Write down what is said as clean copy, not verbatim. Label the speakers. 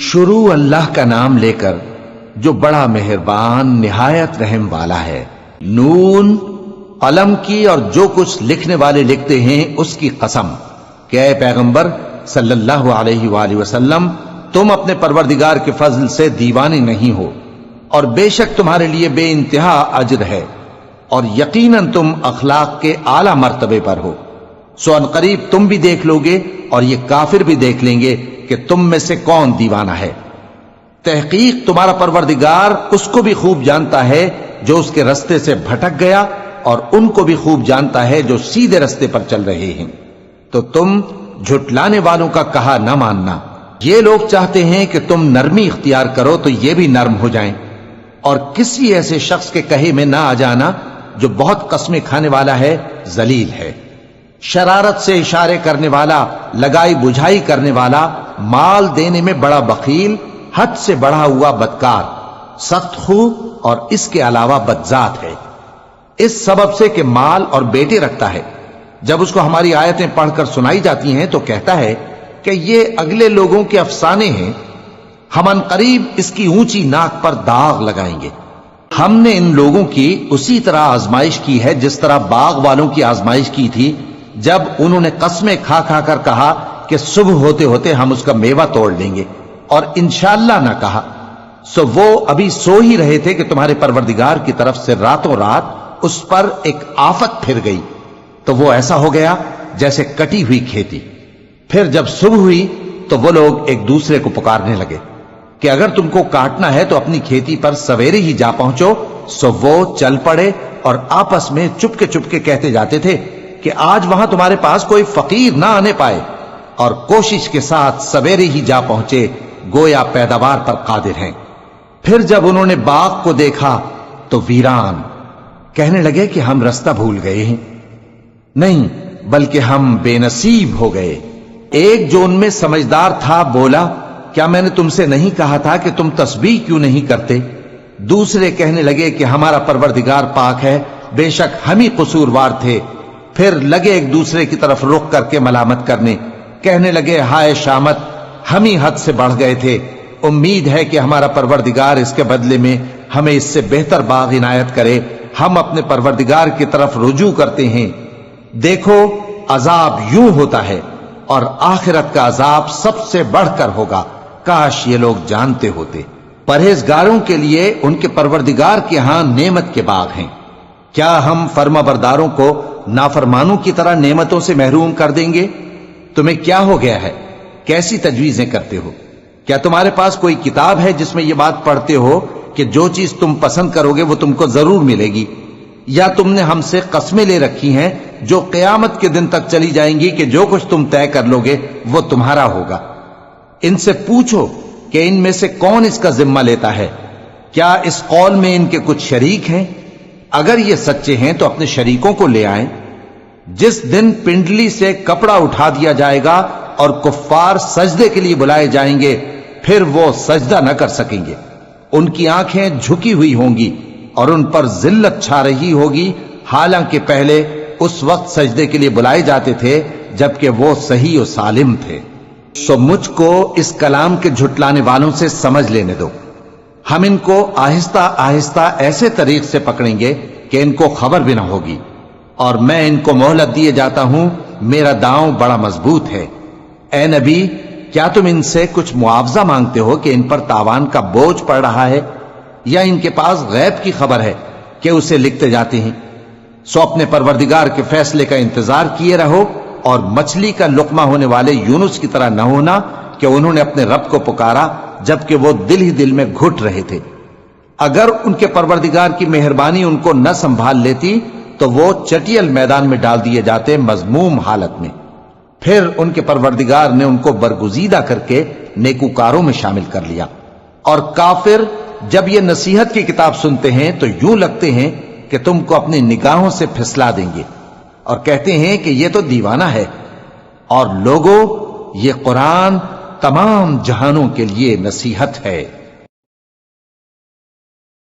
Speaker 1: شروع اللہ کا نام لے کر جو بڑا مہربان نہایت رحم والا ہے۔ نون، قلم کی اور جو کچھ لکھنے والے لکھتے ہیں اس کی قسم کہ اے پیغمبر صلی اللہ علیہ وآلہ وسلم، تم اپنے پروردگار کے فضل سے دیوانے نہیں ہو، اور بے شک تمہارے لیے بے انتہا اجر ہے، اور یقیناً تم اخلاق کے اعلی مرتبے پر ہو۔ سو ان قریب تم بھی دیکھ لو گے اور یہ کافر بھی دیکھ لیں گے کہ تم میں سے کون دیوانہ ہے۔ تحقیق تمہارا پروردگار اس کو بھی خوب جانتا ہے جو اس کے رستے سے بھٹک گیا، اور ان کو بھی خوب جانتا ہے جو سیدھے رستے پر چل رہے ہیں۔ تو تم جھٹلانے والوں کا کہا نہ ماننا۔ یہ لوگ چاہتے ہیں کہ تم نرمی اختیار کرو تو یہ بھی نرم ہو جائیں، اور کسی ایسے شخص کے کہے میں نہ آ جانا جو بہت قسمیں کھانے والا ہے، ذلیل ہے، شرارت سے اشارے کرنے والا، لگائی بجھائی کرنے والا، مال دینے میں بڑا بخیل، حد سے بڑھا ہوا بدکار، سخت خو، اور اس کے علاوہ بدذات ہے، اس سبب سے کہ مال اور بیٹے رکھتا ہے۔ جب اس کو ہماری آیتیں پڑھ کر سنائی جاتی ہیں تو کہتا ہے کہ یہ اگلے لوگوں کے افسانے ہیں، ہم ان قریب اس کی اونچی ناک پر داغ لگائیں گے۔ ہم نے ان لوگوں کی اسی طرح آزمائش کی ہے جس طرح باغ والوں کی آزمائش کی تھی، جب انہوں نے قسمیں کھا کھا کر کہا کہ صبح ہوتے ہوتے ہم اس کا میوہ توڑ لیں گے، اور انشاءاللہ نہ کہا۔ سو وہ ابھی سو ہی رہے تھے کہ تمہارے پروردگار کی طرف سے راتوں رات اس پر ایک آفت پھر گئی، تو وہ ایسا ہو گیا جیسے کٹی ہوئی کھیتی۔ پھر جب صبح ہوئی تو وہ لوگ ایک دوسرے کو پکارنے لگے کہ اگر تم کو کاٹنا ہے تو اپنی کھیتی پر سویرے ہی جا پہنچو۔ سو وہ چل پڑے اور آپس میں چپ کے کہتے جاتے تھے کہ آج وہاں تمہارے پاس کوئی فقیر نہ آنے پائے، اور کوشش کے ساتھ سویرے ہی جا پہنچے، گویا پیداوار پر قادر ہیں۔ پھر جب انہوں نے باغ کو دیکھا تو ویران، کہنے لگے کہ ہم رستہ بھول گئے ہیں، نہیں بلکہ ہم بے نصیب ہو گئے۔ ایک جو ان میں سمجھدار تھا بولا، کیا میں نے تم سے نہیں کہا تھا کہ تم تسبیح کیوں نہیں کرتے؟ دوسرے کہنے لگے کہ ہمارا پروردگار پاک ہے، بے شک ہم ہی قصوروار تھے۔ پھر لگے ایک دوسرے کی طرف رخ کر کے ملامت کرنے، کہنے لگے ہائے شامت، ہم ہی حد سے بڑھ گئے تھے، امید ہے کہ ہمارا پروردگار اس کے بدلے میں ہمیں اس سے بہتر باغ عنایت کرے، ہم اپنے پروردگار کی طرف رجوع کرتے ہیں۔ دیکھو عذاب یوں ہوتا ہے، اور آخرت کا عذاب سب سے بڑھ کر ہوگا، کاش یہ لوگ جانتے ہوتے۔ پرہیزگاروں کے لیے ان کے پروردگار کے ہاں نعمت کے باغ ہیں۔ کیا ہم فرما برداروں کو نافرمانوں کی طرح نعمتوں سے محروم کر دیں گے؟ تمہیں کیا ہو گیا ہے؟ کیسی تجویزیں کرتے ہو؟ کیا تمہارے پاس کوئی کتاب ہے جس میں یہ بات پڑھتے ہو کہ جو چیز تم پسند کرو گے وہ تم کو ضرور ملے گی؟ یا تم نے ہم سے قسمیں لے رکھی ہیں جو قیامت کے دن تک چلی جائیں گی کہ جو کچھ تم طے کر لو گے وہ تمہارا ہوگا؟ ان سے پوچھو کہ ان میں سے کون اس کا ذمہ لیتا ہے؟ کیا اس قول میں ان کے کچھ شریک ہیں؟ اگر یہ سچے ہیں تو اپنے شریکوں کو لے آئیں۔ جس دن پنڈلی سے کپڑا اٹھا دیا جائے گا اور کفار سجدے کے لیے بلائے جائیں گے، پھر وہ سجدہ نہ کر سکیں گے، ان کی آنکھیں جھکی ہوئی ہوں گی اور ان پر ذلت چھا رہی ہوگی، حالانکہ پہلے اس وقت سجدے کے لیے بلائے جاتے تھے جبکہ وہ صحیح و سالم تھے۔ سو مجھ کو اس کلام کے جھٹلانے والوں سے سمجھ لینے دو، ہم ان کو آہستہ آہستہ ایسے طریق سے پکڑیں گے کہ ان کو خبر بھی نہ ہوگی، اور میں ان کو مہلت دیے جاتا ہوں، میرا داؤں بڑا مضبوط ہے۔ اے نبی، کیا تم ان سے کچھ معاوضہ مانگتے ہو کہ ان پر تاوان کا بوجھ پڑ رہا ہے، یا ان کے پاس غیب کی خبر ہے کہ اسے لکھتے جاتے ہیں؟ سو اپنے پروردگار کے فیصلے کا انتظار کیے رہو، اور مچھلی کا لقمہ ہونے والے یونس کی طرح نہ ہونا کہ انہوں نے اپنے رب کو پکارا جبکہ وہ دل ہی دل میں گھٹ رہے تھے۔ اگر ان کے پروردگار کی مہربانی ان کو نہ سنبھال لیتی تو وہ چٹیل میدان میں ڈال دیے جاتے مذموم حالت میں۔ پھر ان کے پروردگار نے ان کو برگزیدہ کر کے نیکوکاروں میں شامل کر لیا۔ اور کافر جب یہ نصیحت کی کتاب سنتے ہیں تو یوں لگتے ہیں کہ تم کو اپنی نگاہوں سے پھسلا دیں گے، اور کہتے ہیں کہ یہ تو دیوانہ ہے۔ اور لوگوں، یہ قرآن تمام جہانوں کے لیے نصیحت ہے۔